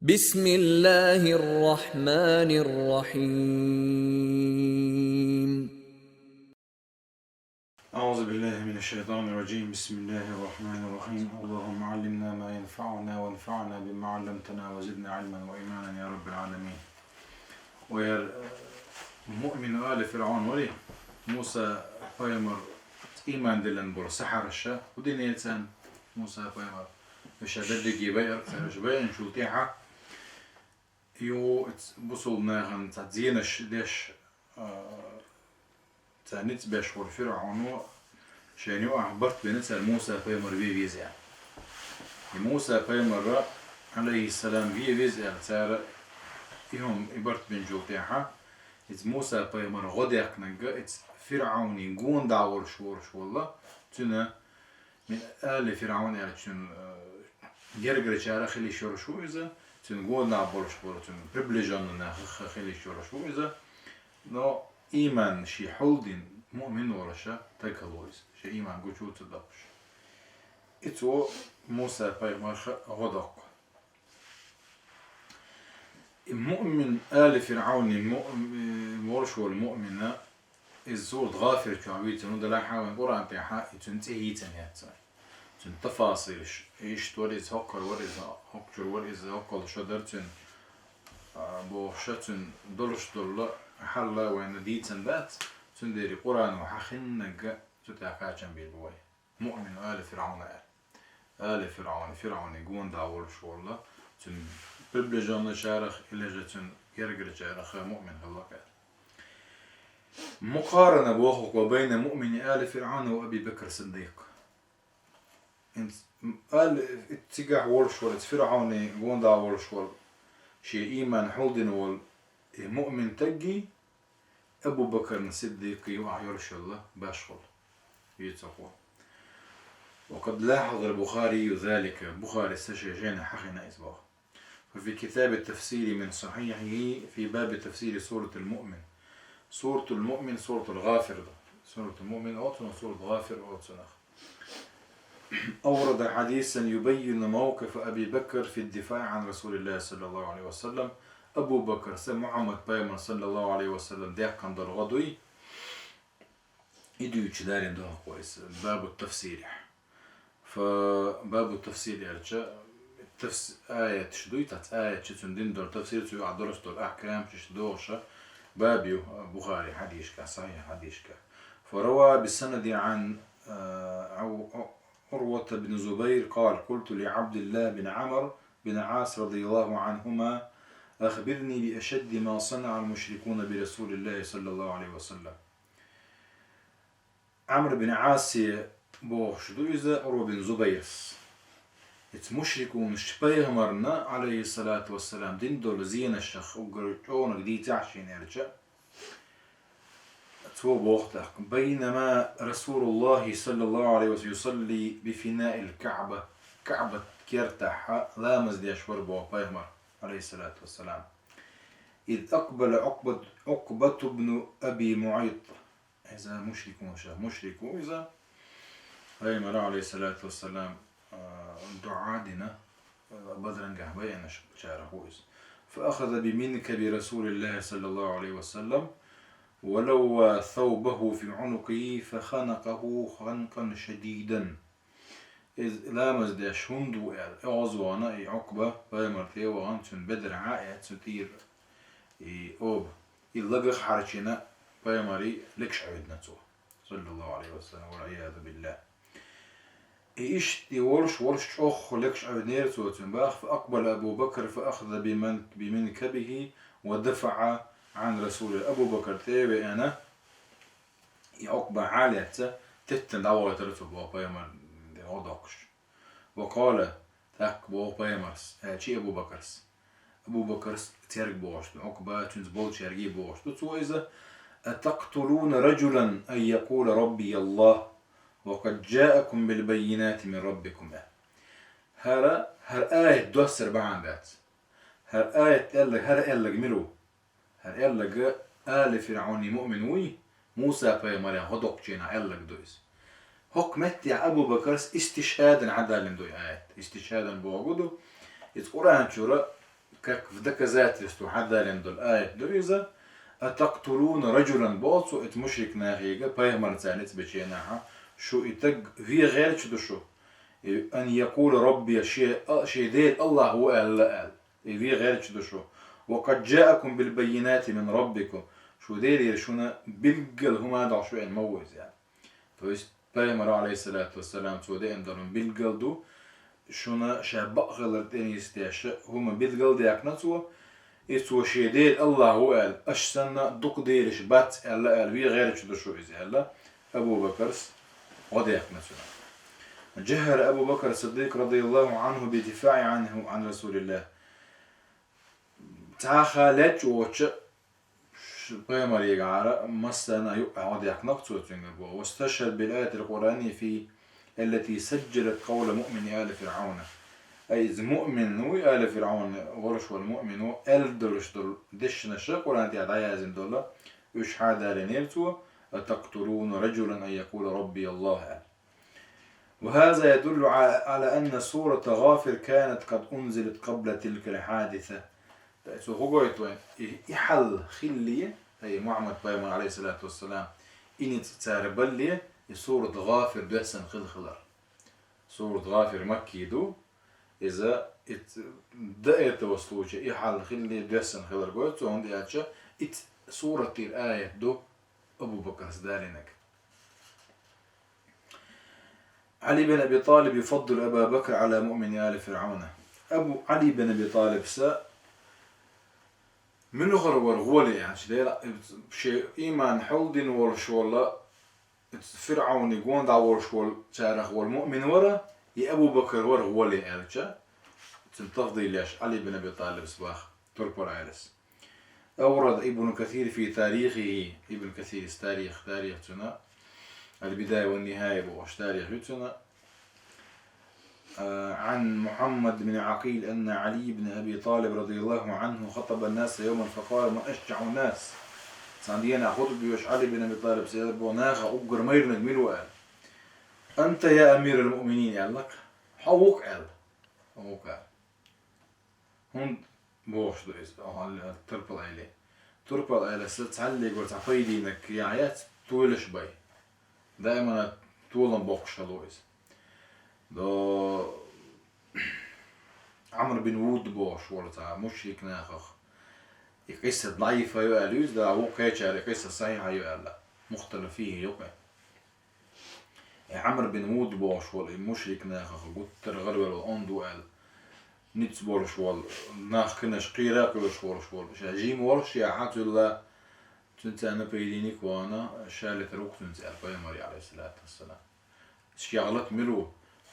بسم الله الرحمن الرحيم. أعوذ بالله من الشيطان الرجيم. بسم الله الرحمن الرحيم. اللهم علمنا ما ينفعنا وانفعنا بما علمتنا وزدنا علما وإيمانا يا رب العالمين. ويا مؤمن آل فرعون ولي موسى فايمر إيمان دلن بور سحر الشا ودين يلسان موسى فايمر فشددك يبير فشبين شو تيحة يو بصلنا غن تزينش ليش تانيت بشور فرعون شانيو أخبرت بنسأل موسى فيمر بي فيزيا موسى فيمر عليه السلام بي فيزيا سارة إهم إبرت بن جوتيحة إذ موسى فيمر غديق نجا إذ فرعون يقون دعور شور والله تنا من آل فرعون يعني تن جرجر شارع خلي شور شو إذا تن قون دعور شور تن بربلجان نخ خلي شور شو إذا نو إيمان شي حولدين مؤمن ولا شا تكلويز شي إيمان قوتو تدقش إتو موسى فيمر غدق المؤمن آل فرعون مورشو المؤمنة الزور غافر كعبيت إنه ده حاول قرآن تيحا تنتهي تنيات تن تفاصيل إيش توريز هكر وريز هكر وريز هكر شدرتن بوشتن دولش دول حلا وين ديتن بات تندري قرآن وحخن نجا تتعكاشن بالبوي مؤمن آل فرعون آل فرعون يقون داول شو الله تن ببلجان شارخ إلا جتن يرجع شارخ مؤمن الله كان مقارنة بوخك وبين مؤمن آل فرعون وأبي بكر الصديق انت آل اتجاه ورشول فرعون يقون داول شو شيء إيمان حولدن وال مؤمن تجي أبو بكر الصديق يرش الله باشخل يتقوى وقد لاحظ البخاري ذلك البخاري استشهدنا حقنا إسباغ ففي كتاب التفسير من صحيحه في باب تفسير سورة المؤمن سورة المؤمن سورة الغافر سورة المؤمن أوتنا سورة غافر أوتنا أورد حديثا يبين موقف أبي بكر في الدفاع عن رسول الله صلى الله عليه وسلم أبو بكر محمد بايمن صلى الله عليه وسلم ده كان در غدوي يدو يجدارين ده كويس باب التفسير فباب التفسير يعني آية تشدوي تات آية تشتندين در تفسير تيو عدرس در أحكام تشدوشة بابيو بخاري حديثك صحيح حديثك فروى بالسند عن عروة بن زبير قال قلت لعبد الله بن عمرو بن عاص رضي الله عنهما أخبرني بأشد ما صنع المشركون برسول الله صلى الله عليه وسلم عمرو بن عاص بوشدو إذا عروة بن زبير مشركون شبيه مرنا عليه الصلاة والسلام دين دول زين الشخ وقرقون دي تعشين يرجع تو بوقتك بينما رسول الله صلى الله عليه وسلم يصلي بفناء الكعبة كعبة كيرتاح لا مزدي أشور بوقتها عليه الصلاة والسلام إذ أقبل عقبة بن أبي معيط إذا مشركون إذا أيمر عليه الصلاة والسلام دعادنا بدرنجه بينا شارحوز فأخذ بمنكب رسول الله صلى الله عليه وسلم ولو ثوبه في عنقه فخنقه خنقا شديدا إذ لامز داش هندو أعزوانا عقبة فيمرتي وغانتون بدر عائد ستير أوب اللقخ حرشنا فيمري لكش عيدنا صلى الله عليه وسلم والعياذ بالله إيش دي ورش أخ لكش عيدنير توتن باخ فأقبل أبو بكر فأخذ بمنكبه ودفع عن رسول أبو بكر تيبي أنا عقبة عالية تتن دعوة ترتب وبيمر غضاقش وقال تاك بو بيمرس شي أبو بكرس أبو بكرس تيرك بوش عقبة تنزبول تيرجي بوش تو إذا أتقتلون رجلا أن يقول ربي الله وقد جاءكم بالبينات من ربكم هر آية دوسر بعندات هر آية هر ملو هر آل فرعون مؤمن موسى بيمر غضق جينا دويس حكمت يا أبو بكرس استشهادا عدالين دوي آيات استشهادا بوجوده القرآن شورا كك فدك ذات يستو حدا لندل آية دويزا أتقتلون رجلا بوصو ات مشرك ناهيجا بايمر تانيت بشيناها شو يتق في غير شو أن يقول ربي شيء ديل الله هو قال في غير شو وقد جاءكم بالبينات من ربكم شو ديل يرشونا بالقل هما دع شو الموز يعني فيس بايمر عليه الصلاة والسلام شو دي اندرون بالقل دو شونا شابق غلطين يستيش هما بالقل ديك نتوه إتو شيء ديل الله هو قال أشسنا دق ديلش بات قال في غير شو إزي أبو بكرس وديك نتوه جهر أبو بكر الصديق رضي الله عنه بدفاع عنه عن رسول الله تعالج وش بيمر يجعل مثلا يقعد يحنقص واستشهد بالآية القرآنية في التي سجلت قول مؤمن آل فرعون أي مؤمن وآل فرعون ورش والمؤمن آل دلش دش نشق ولا أنت عدايا زين دولا وش هذا لنيرتو أتقتلون رجلا أن يقول ربي الله وهذا يدل على أن سورة غافر كانت قد أنزلت قبل تلك الحادثة. سو هو يتوين يحل خلية هي محمد بايمن عليه الصلاة والسلام إني تتاربلي سورة غافر دوسن خلر سورة غافر مكي دو إذا دقيت وصلوش يحل خلية دوسن خلر قلت وعندي أتشا سورة الآية دو أبو بكر سدالينك. علي بن أبي طالب يفضل أبا بكر على مؤمن آل فرعون. أبو علي بن أبي طالب من غير ورغولي يعني شيء إيمان حولدين ورش ولا فرعون يقول دا ورش ولا شارخ والمؤمن ورا أبو بكر ورغولي يعني تنتفضي ليش علي بن أبي طالب صباح تربر عالس. أورد ابن كثير في تاريخه ابن كثير تاريخ تنا البداية والنهاية بوش تاريخ يتنا عن محمد بن عقيل أن علي بن أبي طالب رضي الله عنه خطب الناس يوما فقال ما أشجع الناس ساندينا خطب يوش علي بن أبي طالب سيدبو ناغا أقر ميرنك ميلو قال أنت يا أمير المؤمنين قال لك حوك قال هون بوش دويس تربل عليه تربل عليه ستعلق وتعفيدينك يا عيات طولش بي دائما طولا بوقش لويس دو عمرو بن وود بوش ورتا مشرك ناخخ قصة ضعيفة يقالوز دا هو كيتش على قصة صحيحة يقال مختلف فيه يقال عمرو بن وود بوش ولا مشرك ناخخ قلت ترغلوا الأندو قال نيتس بورش ولا ناخ كناش قيراك وش شاجيم ورش يا حاتو الله تنت أنا بيدينك وأنا شالت روك تنت البيمري عليه الصلاة والسلام شيغلت ملو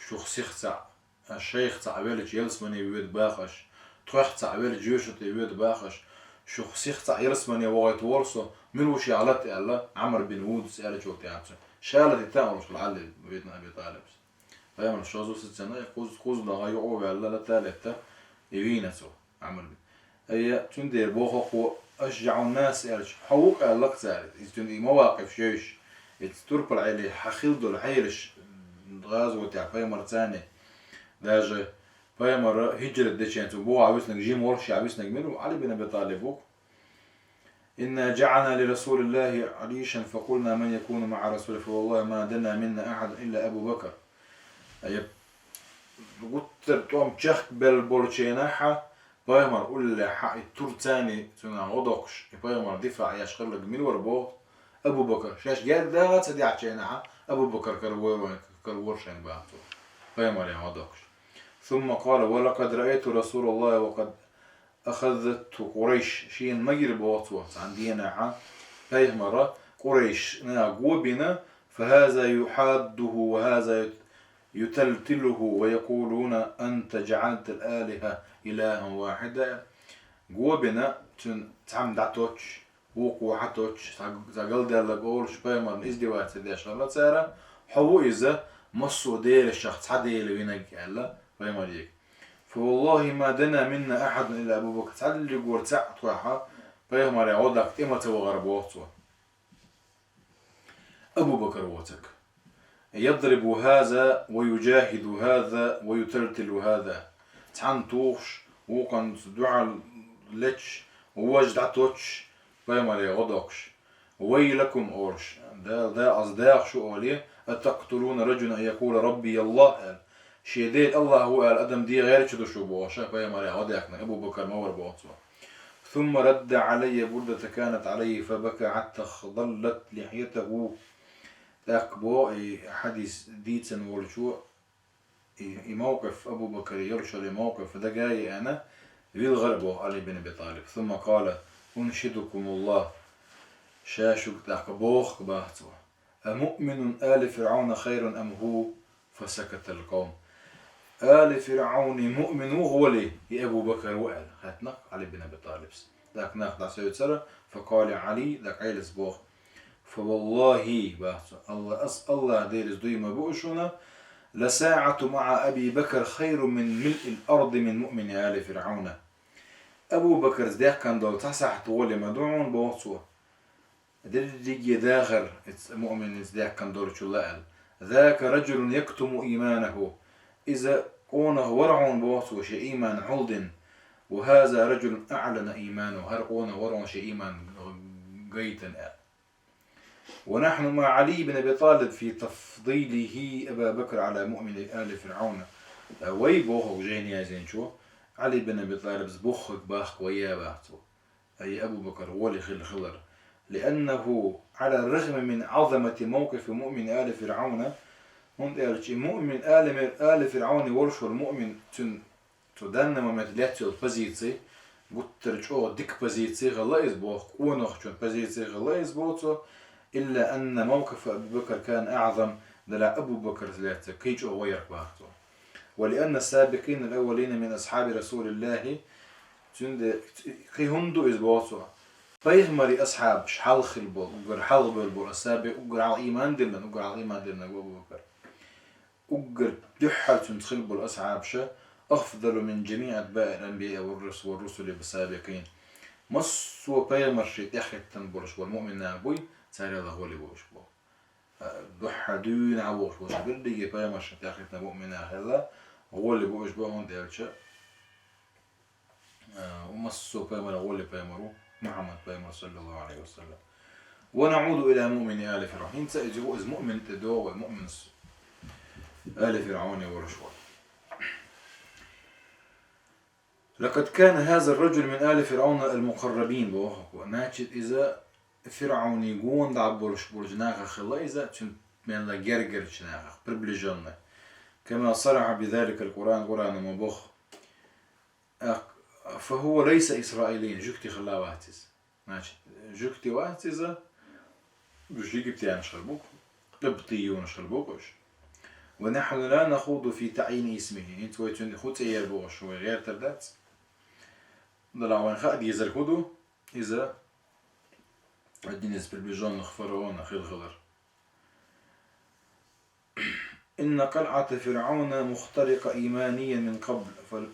شو خسيختا الشيخ تعبير يلسمني بيد باخش تروح تعبير جيوش تبيد باخش شو خسيختا يلسمني وقت ورصه ملو شيغلت الله عمر بن وود سأل شو تعبت شالت التامر في العلي بيتنا أبي طالب فيمر شازو 6 سنة خوز لا يقوم الله لا ثالثة يبينته عمر بن هي تندير بوخو أشجع الناس يالش حوق الله كسارت يستندي مواقف شيش يتربل عليه حخيل دول حيرش غازو تاع بايمر ثاني داجة بايمر هجرة دشين تبوع عويسنك جيم ورش عويسنك منو علي بن أبي طالب إنا جعلنا لرسول الله عريشا فقلنا من يكون مع رسوله فوالله ما دنا منا أحد إلا أبو بكر أي قلت توم تشخ بالبولشيناحة بايمر قول حق التور تاني تنا غضقش بايمر دفاع يشغل لك من وربو أبو بكر شاش جال ده تدي عشانها أبو بكر كرور شين بعته بايمر يا غضقش ثم قال ولقد رأيت رسول الله وقد أخذت قريش شين مجرب وطوة عندنا بايمر قريش ناقو بنا فهذا يحاده وهذا يتلتله ويقولون أنت جعلت الآلهة إلها واحدة قوبنا تعمد عتوش وقوع عتوش تقل ديال لقول شبايمر إزدواء تدي شغلة سارة حو إذا مصو دير الشخص حدي اللي بينك ألا بايمر يك فوالله ما دنا منا أحد إلا أبو بكر تعلي قول تعت واحد بايمر يعود لك إمتى وغرب وقته أبو بكر وتك يضرب هذا ويجاهد هذا ويتلتل هذا تعنتوش وكان دعاء لتش ووجدعتوش بيمالي غدوكش ويلكم أورش ده أصداق شو أوليه أتقتلون رجلا أن يقول ربي الله شيدين الله هو الأدم دي غير شو بوشا بيمالي غدوكنا أبو بكر مور بوصوا ثم رد علي بردة كانت عليه فبكى حتى ضلت لحيته أكبو حديث ديتسن ورشو موقف أبو بكر يرشل موقف ده جاي أنا في الغرب علي بن أبي طالب ثم قال أنشدكم الله شاشك تحكبوخ باهتو أمؤمن آل فرعون خير أم هو فسكت القوم آل فرعون مؤمن هو لي يا أبو بكر وقال هاتنق علي بن أبي طالب ذاك ناخد سيد سرة فقال علي ذاك عيلس بوخ فوالله باهتو الله ديرز دويما بوشونا لساعة مع أبي بكر خير من ملء الأرض من مؤمن آل فرعون أبو بكر زديق كان دول تسع طول مدعون بوصوه درجي داخر مؤمن زديق كان دول شلال ذاك رجل يكتم إيمانه إذا قونه ورعون بوصوه شيء إيمان حلد وهذا رجل أعلن إيمانه هرقونه ورعون شيء إيمان قيتا ونحن مع علي بن أبي طالب في تفضيله أبا بكر على مؤمن آل فرعون ويبوه وجين يا زين شو علي بن أبي طالب زبوخك باخ ويا باهتو أي أبو بكر هو اللي خلر لأنه على الرغم من عظمة موقف مؤمن آل فرعون مؤمن آل فرعون ورشو المؤمن تدن ومثلات البزيتي بترجعوا ديك بزيتي غلا يزبوخ ونخشون بزيتي غلا يزبوتو إلا أن موقف أبي بكر كان أعظم دلع أبو بكر ثلاثة كيجو ويرك باهتو ولأن السابقين الأولين من أصحاب رسول الله كي هندو إزبوتو بيغمري أصحاب شحال خلبو وقر حال بالبو السابق وقر على إيمان دلنا وقر على إيمان دلنا أبو بكر وقر جحل تنتخلبو الأصحاب شا أفضل من جميع أتباع الأنبياء والرسل بالسابقين مصو بيغمر شيء يخيط تنبرش والمؤمن نابوي ساري الله هو اللي بوش بو دوحدون عوش بوش بردي بيغمر شيء يخيط مؤمن هذا هو اللي بوش بو هون ديالشا ومصو بيغمر هو اللي بيغمرو محمد بيغمر صلى الله عليه وسلم ونعود إلى مؤمن آل فرعون انت إذ مؤمن تدو والمؤمن آل فرعون ورشوه لقد كان هذا الرجل من آل فرعون المقربين بوهو ناتشد إذا فرعون يقون دعب برجناخ خلا إذا تشن من لا جرجر شناخ بربلجنا كما صرح بذلك القرآن مبوخ فهو ليس إسرائيليا جكتي خلا واتز ناتشد جكتي واتز جيجبتي عن شربوك قبطيون شربوكش ونحن لا نخوض في تعيين اسمه انت ويتون خود يربوش وغير تردات دلعوان خاد يزر خودو إذا الدين يسبر بجون نخفرون خيل خضر إن قلعة فرعون مخترقة إيمانيا من قبل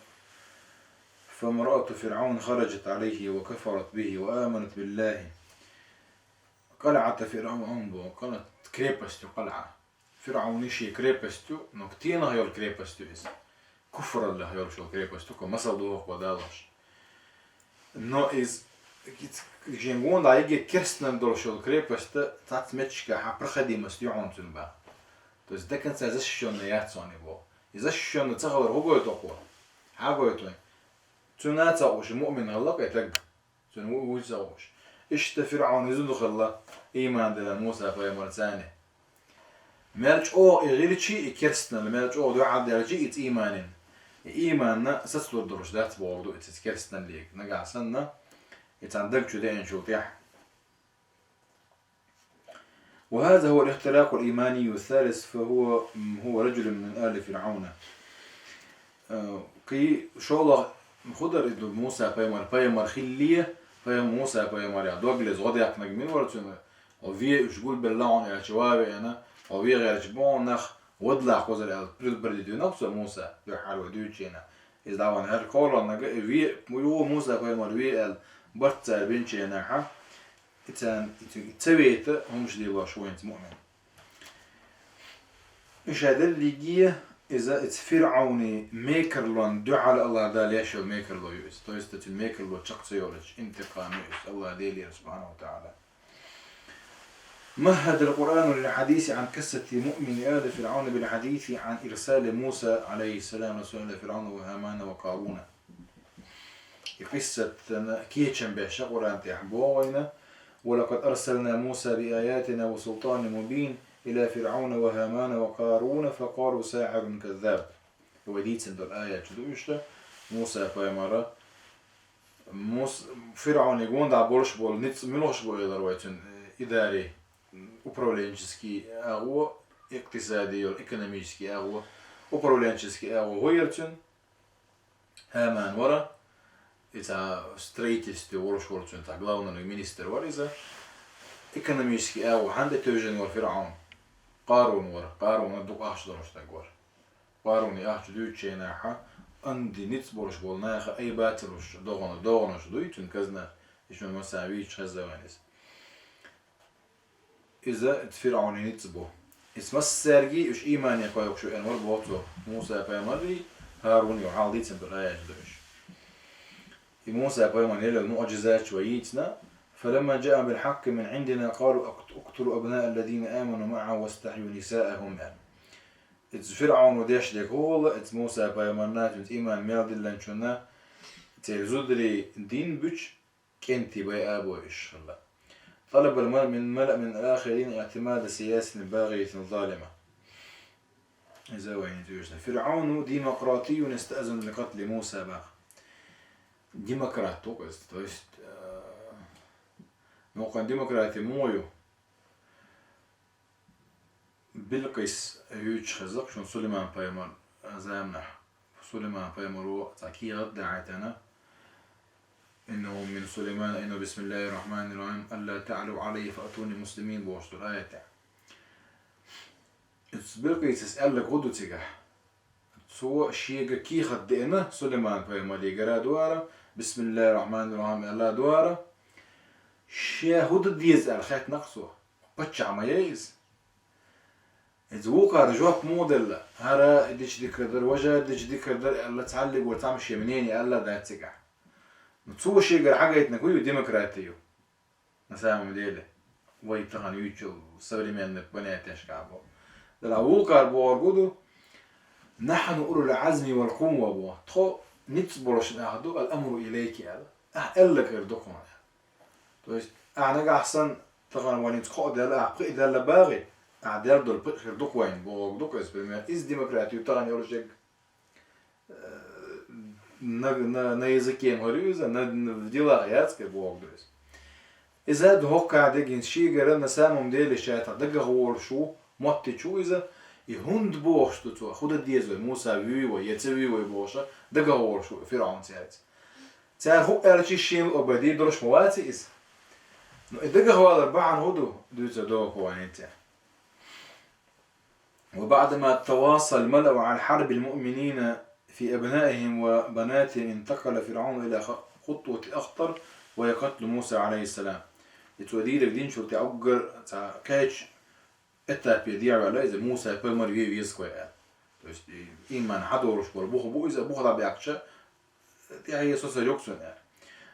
فامرأة فرعون خرجت عليه وكفرت به وآمنت بالله قلعة فرعون قالت كريبستو قلعة فرعون شي كريبستو نكتين هيول كريبستو إذا كفر الله هيول شو كريبستو كمسادوه ودالش no iz جيمون دا يجي كرستن دولشول كريبست تات متشكا حبرخدي مستيعون تنبا تو ده كان سازشون ياتسوني بو يزشون تصغر هو يتوقع حاجه يتوين تناتا وش مؤمن الله يتلق تنو وجوش ايش فرعون يزدو خلا ايمان ده موسى في مرتاني مالش او يغيرشي كرستن مالش او دو عاد يرجي ايمانين إيماننا سسلو الدرش دات بوردو إتسكرستن ليك نقع سنة يتعندك جدين شوطيح وهذا هو الاختلاق الإيماني الثالث فهو رجل من آل فرعون كي شولا مخدر إدو موسى بايمر خلية موسى بايمر يعني دوغلز غديك نجمين ورتنا وفي شقول باللون يا شباب أنا وفي غير جبون نخ ودلا خوزر البرديو نفسه موسى بحال ودوتشينا إذا دعوان هالكولا نجا في موسى بايمر في البرت بنتشينا ها تسويت همش دي شوية مؤمن مش هذا اللي جيه إذا فرعوني ميكرلون دعا الله دا ليش الميكرلو يوز تويست الميكرلو شخص يولش انتقام يوز الله ديلي سبحانه وتعالى. مهد القرآن للحديث عن قصة مؤمن آل فرعون بالحديث عن إرسال موسى عليه السلام رسول الله فرعون وهامان وقارون. قصة كيتشن بيشا قرآن تحبوه ولقد أرسلنا موسى بآياتنا وسلطان مبين إلى فرعون وهامان وقارون فقالوا ساحر كذاب. وديت سند الآية شدوشة موسى فايمرة فرعون يقول دا بولش بول نيت ملوش بول يدرويتن إداري upravljenčeski ego, iktisadi ili ekonomijski ego, upravljenčeski ego hojertun, Haman vara, i ta strejtisti uroškoltun, ta glavnog minister variza, ekonomijski ego, hande tøžen var Fir'aun, Qarun var, Qarun duk ahşdoruştak var. Qarun i ahşdüçenaha, andi nits boruşbolnaha, ay batiruş, doğonuş duytun kazna, işme masaviç kazavanis. إذا فرعون ينتبه اسم السرقي إيش إيمان يقايق شو أنور بوتو موسى بيمري هارون يعالي تنبر آيات دوش موسى بيمري له معجزات شويتنا فلما جاء بالحق من عندنا قالوا اقتلوا أبناء الذين آمنوا معه واستحيوا نساءهم إذ فرعون وديش لك هو إذ موسى بيمرنات إذ إيمان ميرد اللانشونا تزودري دين بيش كنتي بي أبو إيش الله طلب الملأ من الآخرين اعتماد سياسة باغية ظالمة. إذا وين توجد فرعون ديمقراطي يستأذن لقتل موسى باغ. ديمقراط توست موقع ديمقراطي مويو بلقيس يوج خزق شون سليمان بايمر زامنح سليمان بايمرو تاكي رد دعيتنا إنه من سليمان إنه بسم الله الرحمن الرحيم ألا تعلوا علي فأتوني مسلمين بوشتو الآية تاع تسبرقي تسأل لك غدو تجح سو شيء كي خدئنا سليمان بايمالي قرا دوارا بسم الله الرحمن الرحيم ألا دوارا شيء هود ديز الخيط نقصه بتشع ما ييز إذا رجوك موديل هرا ديش ذكر وجه ديش ذكر ألا تعلق وتمشي منين ألا ده تجح نتصور شيء غير حاجة يتنقوي ديمقراطيو نسامو مديلة ويتخان يوتشو سوري من بنات يشكعبو للعوو كاربو ورقودو نحن أولو العزم والقوة بو تخو نتصبرش ناخدو الأمر إليك يالا أحقلك يردوكم تويست أعناق أحسن تخان واني تخو دالا أحقق دالا باغي أعدار دول بقى يردوك وين بو ورقودوك اسبرمي إز ديمقراطيو تخان يولو شيء на языке говорюза, в делах яцкой Бог дойс. إذا دهوك عدين شيء قرر на самом деле شايطة دقهور شو موتي شو إذا يهند بوش تتوه خود الديزوي موسى ويوه يتويوه بوشة دقهور شو فرعون ساعت ساعت هو قال شيء أبدي درش مواتي إذا دقهور أربعة هدو دوزا دوك وانيته. وبعدما تواصل الملأ على حرب المؤمنين في أبنائهم وبناتهم انتقل فرعون إلى خطوة أخطر وهي قتل موسى عليه السلام. يتودي لك دين شو تعجر كاتش أتى بيديع على إذا موسى بمر يسكوي بس إيمان حضورش بربوخ بو إذا بوخ ربي عكشة هي سوسة يقصن يعني.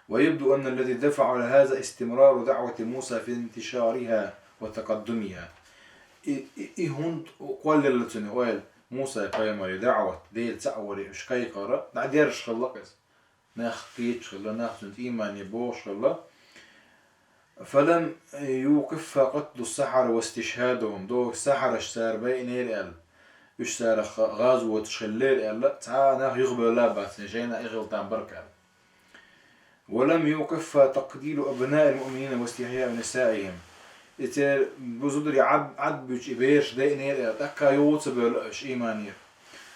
ويبدو أن الذي دفع على هذا استمرار دعوة موسى في انتشارها وتقدمها. هند قال للتنوال موسى قيمة دعوة ديل تعوري إشكاي قارة نعديرش خلاقز ناخقيت خلا ناخذ إيمان يبوش خلا فلم يوقف قتل السحرة واستشهادهم دو السحرة اشتار بينير ال اشتار غازوة تشلير ال تعا ناخ يغبر لا بس جينا إغلطان بركة ولم يوقف تقتيل أبناء المؤمنين واستحياء نسائهم إتر بزودري عد بيش إبيرش دينير تكا يوتس بلش إيمانير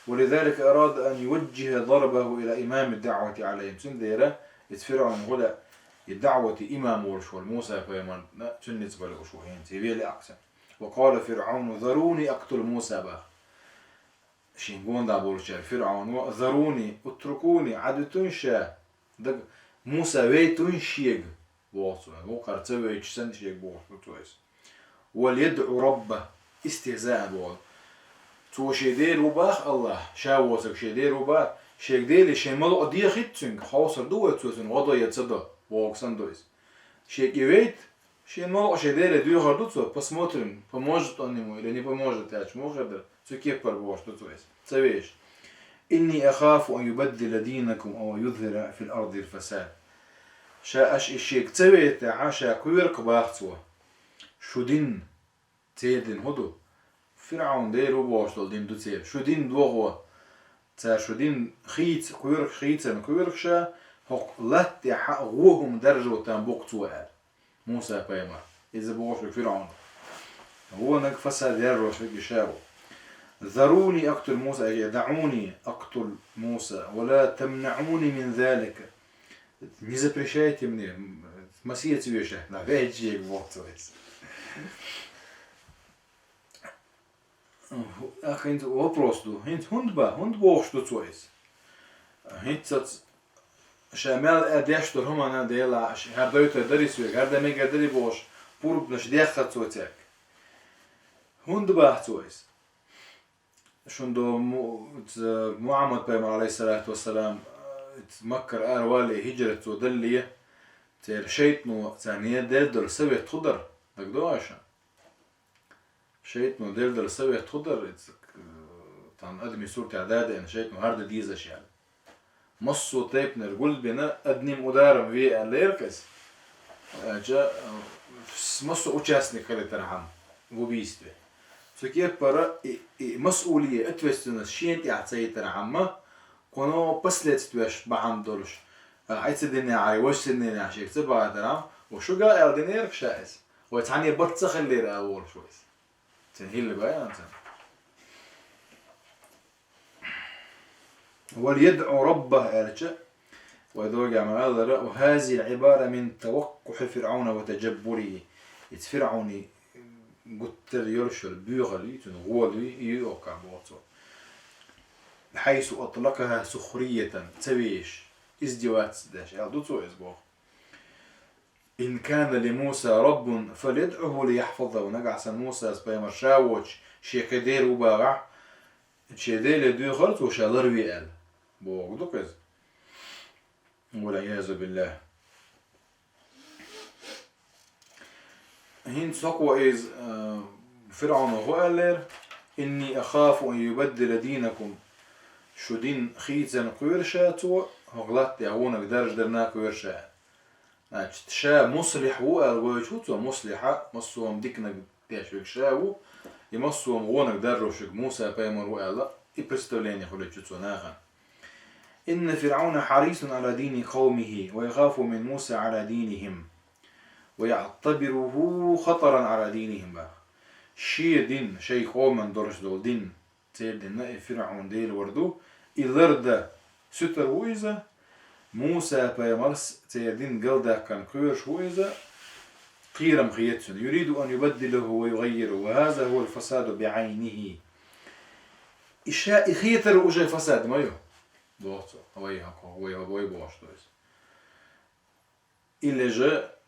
ولذلك أراد أن يوجه ضربه إلى إمام الدعوة عليهم سنديرة يتفرعون غدا الدعوة إمام ورشول موسى فيمن سنت بالأشوهين تبيه لأقسم وقال فرعون ذروني أقتل موسى باه شينقون دابورشا فرعون ذروني اتركوني عدتون شا موسى ويتون شيق بوصل وقر تسوي سن شيء بوصل تويس وليدعو ربه استهزاء بوصل تو شي دير وباخ الله شاوسك شي دير وباخ شي دير شي مالو قضيه خيتسن خاصر دوت توسن وضع يتصدى ووكسن دويس شي كيويت شي مالو شي دير دو هردوتسو посмотрим поможет он ему или не поможет я чмо хадр цу кепар бош دوتويس تسويش إني أخاف أن يبدل دينكم أو يظهر في الأرض الفساد شاش الشيك تسويت عاشا كويرك باختوا شو دين تيدين هدو فرعون ديرو بوشتل دين دو تير شو دين دوغوا تا شو دين خيت كويرك خيتن كويركشا هق لات حقوهم درجة تنبوق توال موسى بيما إذا بوشك فرعون هو نك فساد يروش في شاو ذروني أقتل موسى دعوني أقتل موسى ولا تمنعوني من ذلك не запрещайте мне مسيرة ويشه لا فيجيك بوقتويس ах انت وبروستو هنت هند بوشتو تويس هنت شامل اديشتر هما انا ديلا هردويت دريس ويك هردا ميجا دري بوش بورب نش ديخت توتك هند باهتويس شندو محمد بن عليه الصلاة والسلام تمكر والي هجرة ودلية تير شيطنو ثانية دلدر سوي تخضر دقدو عشان شيطنو دلدر سوي تخضر تان أدمي صورة إعداد إن شيطنو هارد ديزة شيال مصو تيبنر قول بنا أدنيم أدارم في الليركس جا مصو أجاسني خلي ترحم وبيستوي فكيف برا مسؤولية أتوستنا شين تعطي ترحمه كونو بسلت توش بعم دولش عايز الدنيا عاي وش الدنيا عشان تبغى ترام وشو قال الدنيا رخشاس ويتعني بتسخ اللي أول شوي تنهي اللي بقى أنت وليدعو ربه أرجع ويدوج مع هذا وهذه العبارة من توقح فرعون وتجبره فرعوني قلت يرشل بيغلي تنغولي يوقع بوطو حيث أطلقها سخرية تبيش إزدوات داش أعدوتو إزبوخ إن كان لموسى رب فليدعه ليحفظه ونقع موسى سبايمر شاوش شيكدير وباغع شيدير لدو خلط وشالر ويقال بوغ دوكز والعياذ بالله هين سقوى إز فرعون وقال إني أخاف أن يبدل دينكم شو دين خيتن قيرشاتو هغلط يعونك درج درنا قيرشا شا مصلح وقال ويشوتو مصلحة مصوهم ديكنا تيشوك شاو يمصوهم غونك دروشك موسى بايمر وقال إبرستولين يخلي شوتو ناغا إن فرعون حريص على دين قومه ويخاف من موسى على دينهم ويعتبره خطرا على دينهم بقى شي دين شي قوم درش دول دين تير دين فرعون ديل وردو إلرد ستر ويزا موسى بايمرس تير دين قلدا كان كيرش ويزا قيرم خيتسن يريد أن يبدله ويغيره وهذا هو الفساد بعينه إشاء خيتر وجه فساد ما يو دوتو هوي بوش دويس إلا جاء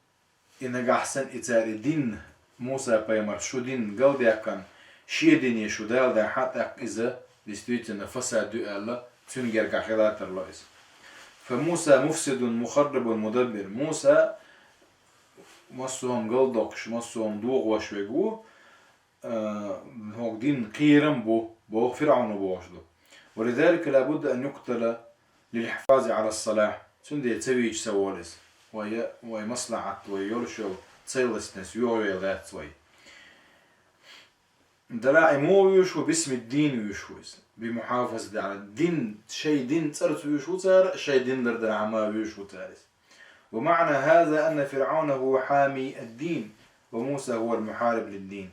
إنك أحسن إتاري دين موسى بايمر شو دين قلدا كان شي دين شو دال دا حتى إذا لستويتنا فساد دو الله تنجر كخلات الرئيس فموسى مفسد مخرب مدبر موسى مصوهم قلدقش مصوهم دوغ وشويقو هو دين قيرم بو فرعون بوشدو ولذلك لابد أن يقتل للحفاظ على الصلاح سندي تبيج سوالس وهي مصلحة ويرشو تسيلسنس يوغي ذات وي دلاعي مو يشو باسم الدين يشوز بمحافظة على الدين شيء دين ترت يشو تار شيء دين دردلاع ما يشو تارس ومعنى هذا أن فرعون هو حامي الدين وموسى هو المحارب للدين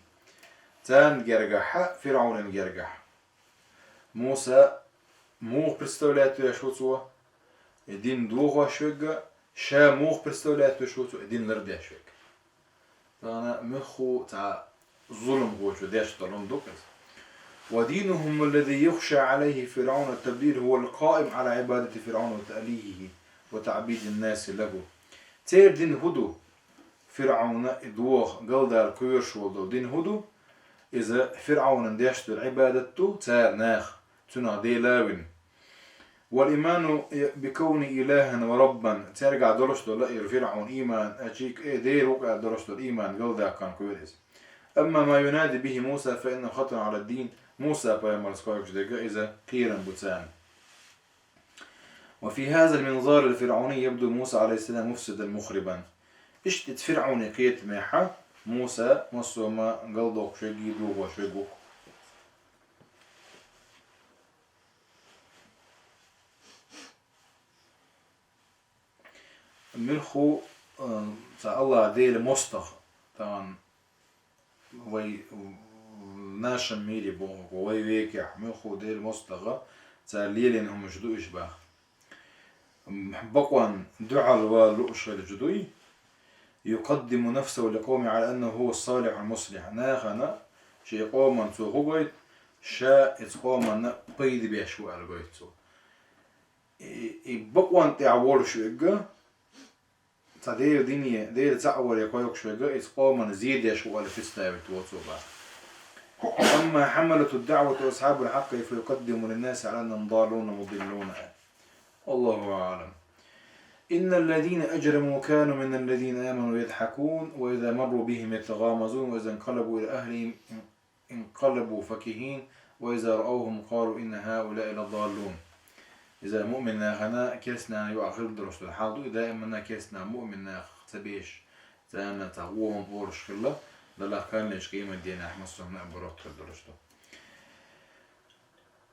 تان جرجح فرعون جرجح موسى مو представляет يشو توا الدين دوغ شوجا شا مو представляет يشو توا الدين لرد شوج فأنا مخو تاع ظلم هو داش طلون دوكس ودينهم الذي يخشى عليه فرعون التبديل هو القائم على عبادة فرعون وتأليهه وتعبيد الناس له تير دين هدو فرعون دوغ قلدار كويرش ولدو دين هدو إذا فرعون انديشت العبادة تار ناخ تنا دي لاون والإيمان بكون إلها وربا ترجع درشته لا فرعون إيمان أجيك دير وقع درشته الإيمان قال ذا كان كويس. أما ما ينادي به موسى فإنه خطر على الدين موسى بيامر سكويك إذا قيرا بوتسان. وفي هذا المنظار الفرعوني يبدو موسى عليه السلام مفسدا مخربا. اشتت فرعوني قيت ميحا موسى مصوما قلدوك شيء دوغ وشيء ملخو الله ديل مستغ طبعا وي ناشم ميلي بوغ وي ويكح ملخو ديل مستغ تاليل انهم جدو اشباه بقوان دعا الوالوش الجدوي يقدم نفسه لقومه على أنه هو الصالح المصلح ناخنا شيء قوما تو هوغيت شاء قوما بيد بيشو الغيتو بقوان تعول شويغا تدير دنيا دير تعول يقولك شويغا قوما زيد يشو الفستاوي توصوبا. أما حملة الدعوة وأصحاب الحق فيقدم للناس على أنهم ضالون مضلون. الله أعلم. إن الذين أجرموا كانوا من الذين آمنوا يضحكون وإذا مروا بهم يتغامزون وإذا انقلبوا إلى أهلهم انقلبوا فكهين وإذا رأوهم قالوا إن هؤلاء لضالون. إذا مؤمن غناء كيسنا يؤخر درس الحاضر إذا إمنا كيسنا مؤمن سبيش زانا تغوهم بورش خلا لله كان ليش قيمة دينا أحمد صلى برات درسته.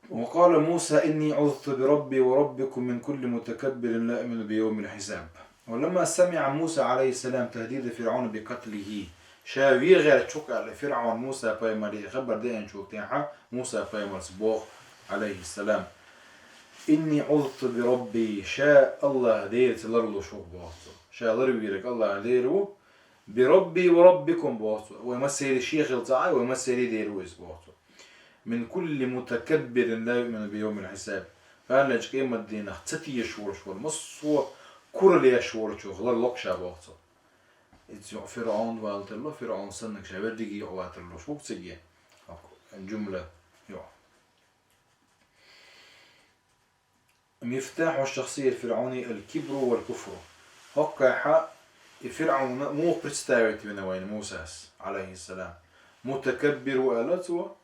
وقال موسى إني عذت بربي وربكم من كل متكبر لا يؤمن بيوم الحساب. ولما سمع موسى عليه السلام تهديد فرعون بقتله شاوي غير تشوك فرعون موسى بايمري خبر دين شوكتيها موسى بايمر سبوخ عليه السلام إني عذت بربي شاء الله دير تلرلو شوك بواسطه شاء لربيرك الله ديرو بربي وربكم بواسطه ويمثل الشيخ التعاي ويمثل ديرو بواسطه من كل متكبر لا يؤمن بيوم الحساب. فأنا ليش قيمة دينا تتي شور شور مصو كل لي شور شور غير لك شابوته. إذا فرعون والت الله فرعون سنك شابر دقيق وات الله شو بتسجى الجملة يو. مفتاح الشخصية الفرعوني الكبر والكفر. حق فرعون مو برستاويت من وين موسى عليه السلام متكبر وآلته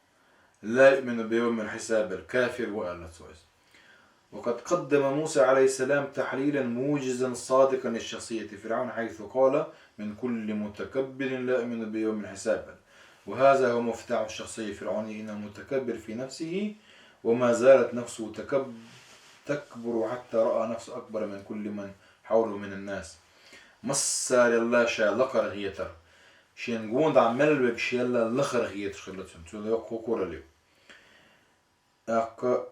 لا يؤمن بيوم الحساب الكافر وآلته. وقد قدم موسى عليه السلام تحليلا موجزا صادقا للشخصية فرعون حيث قال من كل متكبر لا يؤمن بيوم الحساب. وهذا هو مفتاح الشخصية الفرعونية إنه متكبر في نفسه وما زالت نفسه تكبر حتى رأى نفسه أكبر من كل من حوله من الناس. مصار الله شاء لقر غيتر شين قوند عمل بشي الله لخر غيتر خلتهم تقول يوكو كورليو أك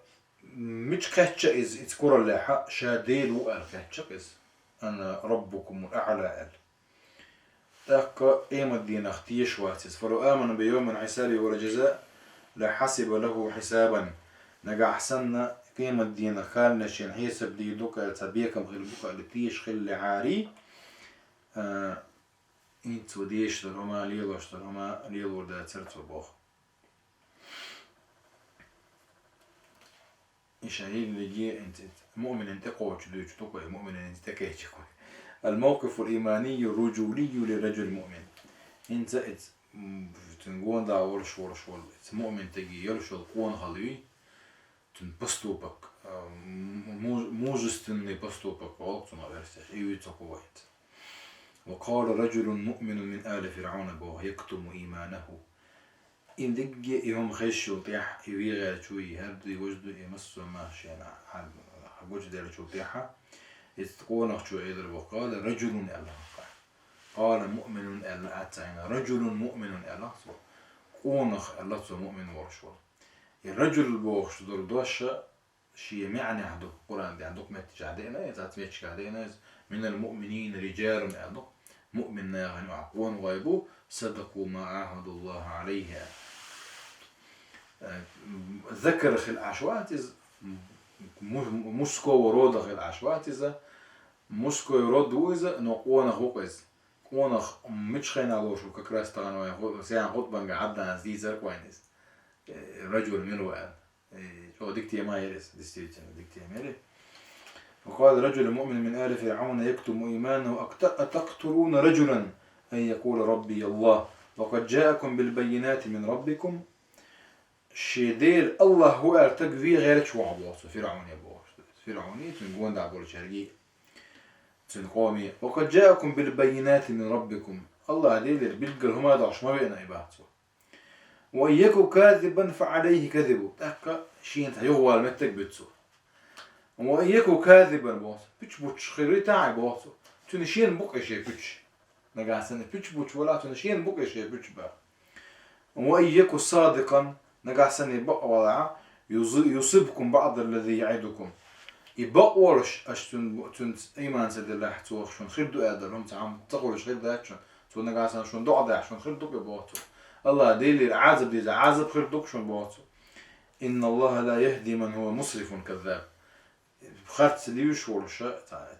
مش كاتشا إز كورلي حق شاديل وقال كاتشا إز أنا ربكم الأعلى أك إيم الدين اختيش واتس فلو آمن بيوم الحساب والجزاء لحسب له حسابا نجا أحسننا قيم الدين خالنا شين حسب دي دوكا تبيكم غير دوكا لتيش خل عاري انت وديش لهما ليلوش لهما ليلور دا ترتو بوخ إيش هي اللي جي انت مؤمن انت قوة جدوش توكو مؤمن انت تكيش كوي. الموقف الإيماني الرجولي للرجل المؤمن انت تنقون دا ورش مؤمن تجي يرش القوان خلوي تنبستوبك موجز تنبستوبك وقت ما برستش ايوه تقويت. وقال رجل مؤمن من آل فرعون بوه يكتم إيمانه إن دقي يوم خش وطيح يبيغ شوي هردي وجده يمسه ماشي أنا وجده لشوطيحة يتقون شو يضرب. وقال رجل الله قال مؤمن الله أتعنا رجل مؤمن الله قونخ الله مؤمن ورشوا الرجل بوخش دور دوشة شيء معنى عندك قرآن دي عندك متج عدينا يتعتمدش عدينا من المؤمنين رجال عندك مؤمن ناغن وعقون غيبو صدقوا ما عاهدوا الله عليه. ذكر خل عشوات مسكو ورود خل عشوات إذا مسكو يرد وإذا نقونا غوقز ونخ مش خينا لوشو ككراس تغنوا سيان خطبا قعدنا زي زر كوينز رجل مروان شو ديكتي ما يرس ديكتي ميري. وقال رجل مؤمن من آل فرعون يكتم إيمانه أتقتلون رجلا أن يقول ربي الله وقد جاءكم بالبينات من ربكم شدير الله هو ارتقفي غير شو عبوس فرعون يبوس فرعوني تنقون دعبول شرقي تنقومي وقد جاءكم بالبينات من ربكم الله دير بيلقى هما دعش ما بين عباده وإن يكن كاذبا فعليه كذبه تحكى شيء انت يغوى المتك بتسو وإن يكن كاذبا بوس بيتش خيري تاعي بوسو تنشين بوك اشي بيتش نقاسن بيتش ولا تنشين بوك اشي بيتش با وإن يكن صادقا نقاسن بق ولا يصيبكم بعض الذي يعدكم يبقورش تن ايمان سد الله تو شون خردو ادلهم تعم تقولش خير داكشن تو نقاسن شون دو عدا شون خردو بوتو الله ديلي عازب ديزا عازب خردو شون بوتو ان الله لا يهدي من هو مسرف كذاب خرت ليوش ورش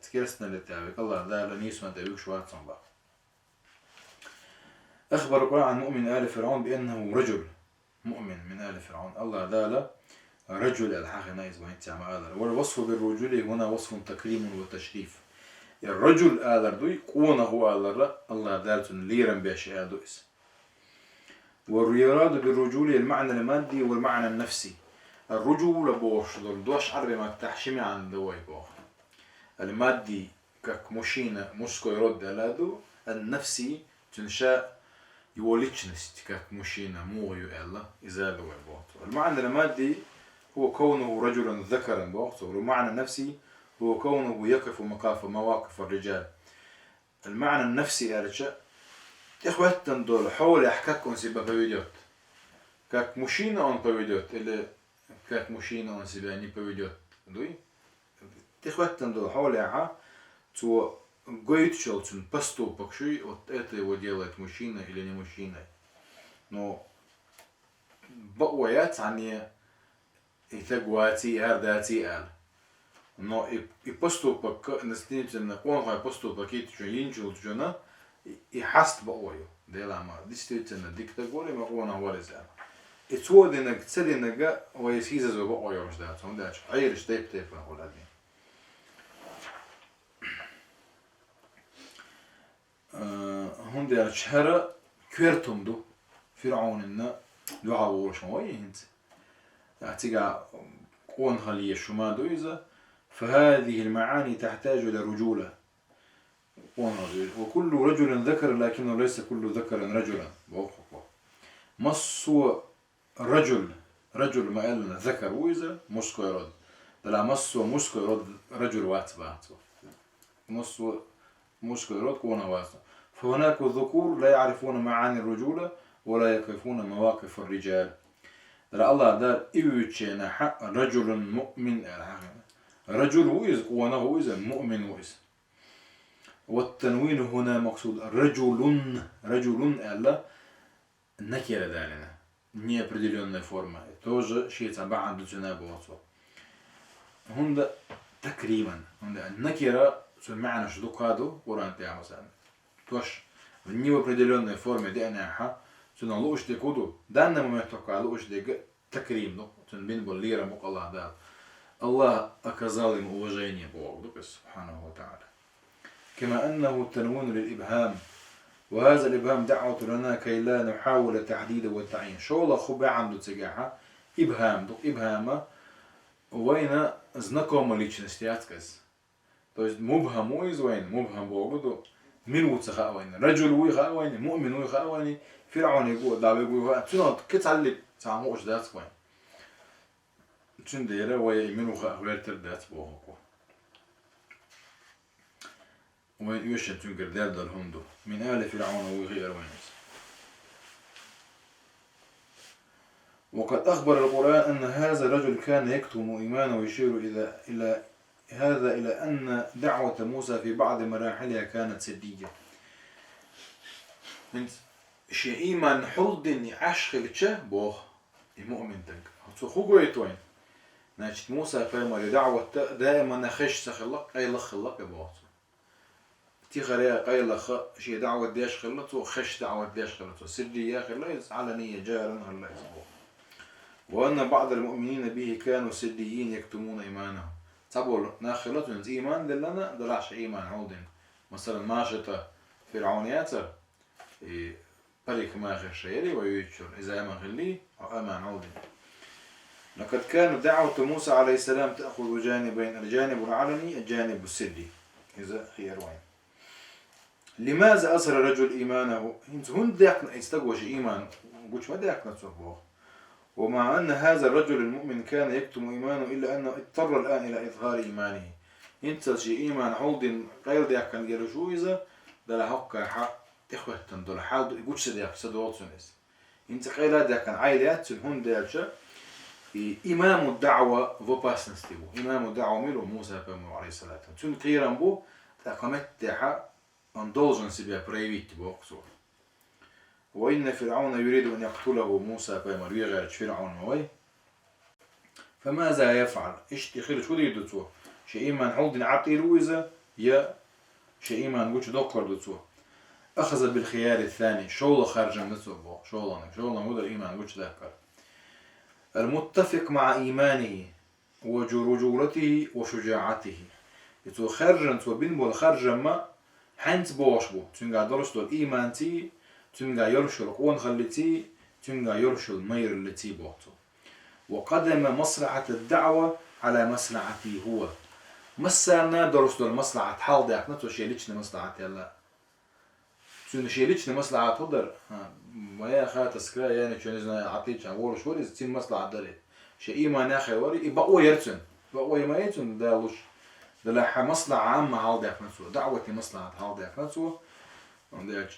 تكرسنا للتعبك الله لا لنيس ما تبيوش واتسن با. اخبر القرآن عن مؤمن آل فرعون بانه رجل مؤمن من آل فرعون الله دال رجل الحق نايز وين تعمل هذا والوصف بالرجل هنا وصف تكريم وتشريف الرجل آل دوي قونه هو آل الله دالتن ليرا باشي دويس واليراد بالرجول المعنى المادي والمعنى النفسي الرجول بوش دوش عربي ما تحشمي عن دوي بوخ المادي كمشينة مسكو يرد على النفسي تنشاء يوليتشنست كمشينة مو يؤلا إذا دوي بوخ المعنى المادي هو كونه رجلا ذكرا بوقته والمعنى النفسي هو كونه يقف مواقف الرجال. المعنى النفسي أرجع إخواتن دول حول أحكاكم سيبا بويديوت كاك مشينة أون بويديوت اللي كاك مشينة أون سيباني بويديوت دوي إخواتن دول حول أحا تو قويت شلتن بستو بكشي وتأتي وديالت مشينة إلى مشينة نو بقويات عني يتقواتي هرداتي آل no i postupak nastinčen konha postupak inčul žena i hast boju delama distinčena dikta gore ma ona vareza i tvodinak cedinaga ovaj izazov boju možda onda ayr step tep oladni هندي شهر كيرتم دو فرعون إنه دعاء ورشموي هنت اعتقا قون خليه شما دويزة فهذه المعاني تحتاج إلى رجولة وكل رجل ذكر لكنه ليس كل ذكر رجلا مصو رجل ما قالنا ذكر ويزة مسكو يرد لا مصو مسكو يرد رجل واتبعت مصو مسكو يرد كونه واتبعت فهناك الذكور لا يعرفون معاني الرجولة ولا يقفون مواقف الرجال لا الله دار إيوتشينا حق رجل مؤمن رجل ويز كونه ويز مؤمن ويز والتنوين هنا مقصود رجل ألا نكرة دارنا не определенная форма тоже شيء تبع عند الجناب وصف هند تكريما هند النكرة سمعنا شدوك هذا قرآن تاع مثلا توش не в определенной форме دعناها سنة لوش تكودو دعنا ما يتوقع لوش دق تكريم دو تنبين بالليرة بق الله دار الله أكزال им уважение Богу سبحانه وتعالى كما أنه تنوين للإبهام وهذا الإبهام دعوة لنا كي لا نحاول تحديد والتعيين شو الله خبع عنده تجاهها إبهام دو إبهامه وين знакомая личность ятказ то есть مبهم وين مبهم Богу من وتخاوين رجل ويخاوين مؤمن ويخاوين فرعون يقول دعوة يقول شنو كتعلق تعمقش دات وين شن ديره ويمن وخاوين تردات بوهكو وين يوشن تنقر دال الهندو من آل فرعون وغير وينس وقد أخبر القرآن أن هذا الرجل كان يكتم إيمانه ويشير إلى أن دعوة موسى في بعض مراحلها كانت سدية. شيء إيمان حلدني عشق لتشه بوه المؤمن تنك. هتخوجوا يتوين. ناجت موسى فيما لدعوة دائما نخش سخلق أي لخلق بوه. تخريا قيل شي دعوة ديش خلته خش دعوة ديش خلته سري يا خلاص علنية جارا هلا يسبوه. وأن بعض المؤمنين به كانوا سريين يكتمون إيمانهم. تقول ناخلتهم إيمان لنا دلعش إيمان عودين مثلا ماشطة فرعونياته بريك ما خشيري ويشر إذا أمان غلي أو أمان عودين. لقد كان دعوة موسى عليه السلام تأخذ جانبين الجانب العلني الجانب السري إذا خير وين. لماذا أصر الرجل إيمانه؟ هن داكنا يستقوش إيمان قلت ما داكنا تصبوه. ومع أن هذا الرجل المؤمن كان يكتم إيمانه إلا أنه اضطر الآن إلى إظهار إيمانه. انت شي إيمان عود غير داك كان قالوا شو إذا ده حق حق تخوة تندل حاول قلت داك سدوات سنس. انت قيل داك كان عائلات هن داك إمام الدعوة وباسنس تبو إمام الدعوة ميلو موسى عليه السلام. تون قيران بو تقامت تاعها indulgence بها برايفيت تبو قصور. وإن فرعون يريد أن يقتله موسى بما يغير فرعون موي. فماذا يفعل؟ إيش تخيل شو يريد تسوى؟ شيء إيمان حوض عطي رويزة يا شيء إيمان وش دكر تسوى. أخذ بالخيار الثاني شغله خارج من السبوع شغله هو الإيمان وش ذكر. المتفق مع إيمانه ورجولته وشجاعته. يتو خارجا تو بينبول خارجا ما حنت بوشبو تنقع درشتو الإيمان تي تنقع يرشل قوان خلتي تنقع يرشل مير التي بوتو. وقدم مصلحة الدعوة على مصلحته هو. مسانا درشتو المصلحة حال داك نتو شيليتشنا مصلحة يلا تون شيليتشنا مصلحة تقدر ما يا خات سكرا يعني شو نزنا عطيتش عورش وري تين مصلحة داري شيء إيمان آخر وري يبقوا يرتن بقوا ما يرتن دالوش دلها مصلحة عامة حال داك نتو دعوة مصلحة حال داك نتو عندك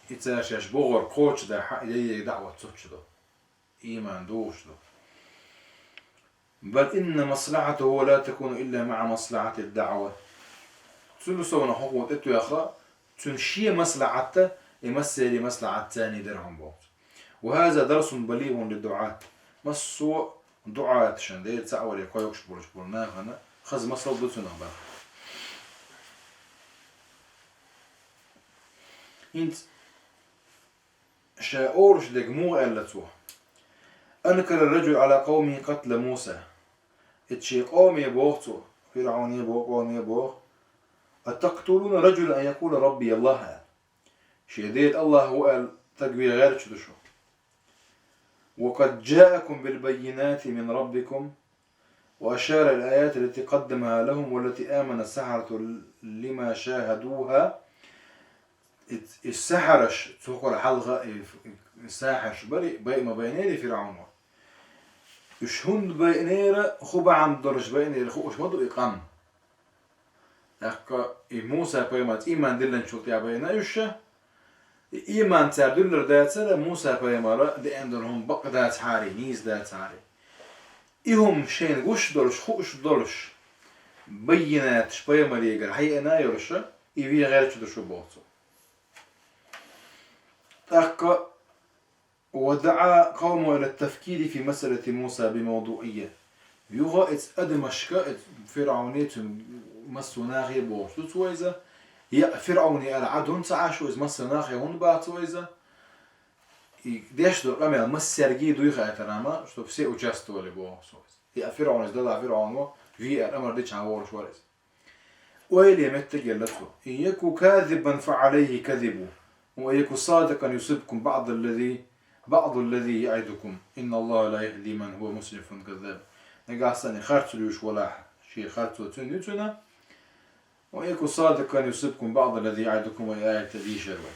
يتساش بغر قوتش ده حق يدي دعوة تسوتش ده إيمان دوش ده. بل إن مصلحته لا تكون إلا مع مصلحة الدعوة. تلسونا حقوق إتو يا أخا تنشي مصلحته يمثل مصلحة تاني درهم بوت. وهذا درس بليغ للدعاة. مسوا دعاة شندير تعور يقايوكش بولش بولنا هنا خز مصل دوتنا بقى. انت شاورش دجموع اللتوه. أنكر الرجل على قومه قتل موسى. اتشي قومي بوغتو فرعون يبوغ قومي يبوغ. أتقتلون رجل أن يقول ربي الله. شديد الله هو تقبيل غير شدشو. وقد جاءكم بالبينات من ربكم. وأشار الآيات التي قدمها لهم والتي آمن السحرة لما شاهدوها. السحرش تقول حلقة الساحرش بري ما بينيري فرعون إيش هند بينيرة خبا عم درج بينيرة خوش مدو إقام أكا موسى بيمات إيمان دلنا شو تيا بينا إيشه إيمان تردل داتسلا موسى بيمارا دي عندهم بق دات حاري نيز دات حاري إيهم شين وش درش خوش درش بينات بيماري يقر هي أنا يرشه إيفي غير شو بوتو أكا ودعا قومه إلى التفكير في مسألة موسى بموضوعية. يوغا أدمشكا فرعونيت مسوناغي بوشتو تويزا يا فرعوني العدون تعاشو إز مسوناغي هون باتويزا ديش دو قمي مسرجي دو يخا تراما شتو بسي وجاستو اللي بوشتويز يا فرعون إز دادا فرعون في الأمر ديش عن ورش ورز ويلي متجلته إن يكو كاذبا فعليه كذبه وإن يكو صادقا يصيبكم بعض الذي يعدكم إن الله لا يهدي من هو مسرف كذاب. نقاسني خرطلوش ولا شيء خرطو تنتنا وإن يكو صادقا يصيبكم بعض الذي يعدكم وآية ذي شروع.